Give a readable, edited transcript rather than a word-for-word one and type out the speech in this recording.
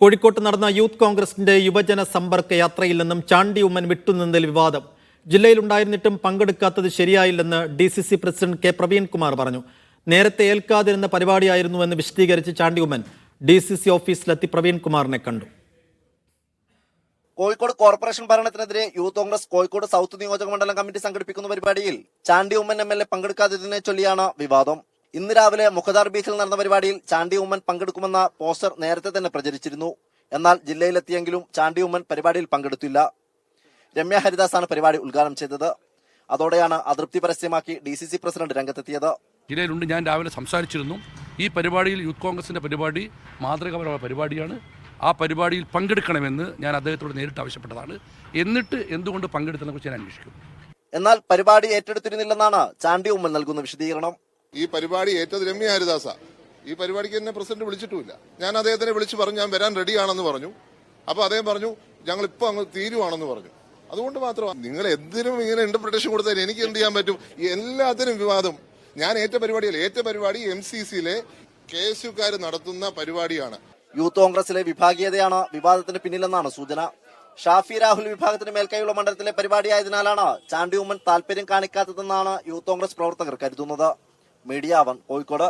കോഴിക്കോട്ട് നടന്ന യൂത്ത് കോൺഗ്രസിന്റെ യുവജന സമ്പർക്ക യാത്രയിൽ നിന്നും ചാണ്ടി ഉമ്മൻ വിട്ടുനിന്നതിൽ വിവാദം. ജില്ലയിലുണ്ടായിരുന്നിട്ടും പങ്കെടുക്കാത്തത് ശരിയായില്ലെന്ന് DCC പ്രസിഡന്റ് കെ പ്രവീൺകുമാർ പറഞ്ഞു. നേരത്തെ ഏൽക്കാതിരുന്ന പരിപാടിയായിരുന്നുവെന്ന് വിശദീകരിച്ച് ചാണ്ടി ഉമ്മൻ DCC ഓഫീസിലെത്തി പ്രവീൺകുമാറിനെ കണ്ടു. കോഴിക്കോട് കോർപ്പറേഷൻ ഭരണത്തിനെതിരെ യൂത്ത് കോൺഗ്രസ് കോഴിക്കോട് സൗത്ത് നിയോജക മണ്ഡലം കമ്മിറ്റി സംഘടിപ്പിക്കുന്ന പരിപാടിയിൽ ചാണ്ടി ഉമ്മൻ MLA പങ്കെടുക്കാത്തതിനെ ചൊല്ലിയാണ് വിവാദം. ഇന്ന് രാവിലെ മുഖദാർ ബീച്ചിൽ നടന്ന പരിപാടിയിൽ ചാണ്ടി ഉമ്മൻ പങ്കെടുക്കുമെന്ന പോസ്റ്റർ നേരത്തെ തന്നെ പ്രചരിച്ചിരുന്നു. എന്നാൽ ജില്ലയിലെത്തിയെങ്കിലും ചാണ്ടി ഉമ്മൻ പരിപാടിയിൽ പങ്കെടുത്തില്ല. രമ്യ ഹരിദാസാണ് പരിപാടി ഉദ്ഘാടനം ചെയ്തത്. അതോടെയാണ് അതൃപ്തി പരസ്യമാക്കി DCC പ്രസിഡന്റ് രംഗത്തെത്തിയത്. ജില്ലയിലുണ്ട്, ഞാൻ രാവിലെ സംസാരിച്ചിരുന്നു. ഈ പരിപാടിയിൽ യൂത്ത് കോൺഗ്രസിന്റെ പരിപാടി മാതൃകാപരമായ പരിപാടിയാണ്. ആ പരിപാടിയിൽ പങ്കെടുക്കണമെന്ന് ഞാൻ അദ്ദേഹത്തോട് നേരിട്ട് ആവശ്യപ്പെട്ടതാണ്. എന്നിട്ട് എന്തുകൊണ്ട് പങ്കെടുത്തതിനെ കുറിച്ച് ഞാൻ അന്വേഷിക്കും. എന്നാൽ പരിപാടി ഏറ്റെടുത്തിരുന്നില്ലെന്നാണ് ചാണ്ടി ഉമ്മൻ നൽകുന്ന വിശദീകരണം. ഈ പരിപാടി ഏറ്റത് രമ്യ ഹരിദാസ. ഈ പരിപാടിക്ക് എന്നെ പ്രസിഡന്റ് വിളിച്ചിട്ടുമില്ല. ഞാൻ അദ്ദേഹത്തിനെ വിളിച്ചു പറഞ്ഞു ഞാൻ വരാൻ റെഡിയാണെന്ന് പറഞ്ഞു. അപ്പോൾ അദ്ദേഹം പറഞ്ഞു ഞങ്ങൾ ഇപ്പോൾ അങ്ങ് തീരുവാണെന്ന് പറഞ്ഞു. അതുകൊണ്ട് മാത്രമാണ് നിങ്ങൾ എന്തിനും ഇങ്ങനെ ഇന്റർപ്രിട്ടേഷൻ കൊടുത്താൽ എനിക്ക് എന്ത് ചെയ്യാൻ പറ്റും? എല്ലാത്തിനും വിവാദം. ഞാൻ ഏറ്റ പരിപാടി MCCയിലെ KSUക്കാർ നടത്തുന്ന പരിപാടിയാണ്. യൂത്ത് കോൺഗ്രസിലെ വിഭാഗീയതയാണ് വിവാദത്തിന് പിന്നിലെന്നാണ് സൂചന. ഷാഫി രാഹുൽ വിഭാഗത്തിന് മേൽക്കൈയുള്ള മണ്ഡലത്തിലെ പരിപാടിയായതിനാലാണ് ചാണ്ടി ഉമ്മൻ താല്പര്യം കാണിക്കാത്തതെന്നാണ് യൂത്ത് കോൺഗ്രസ് പ്രവർത്തകർ കരുതുന്നത്. മീഡിയ 1 കോഴിക്കോട്.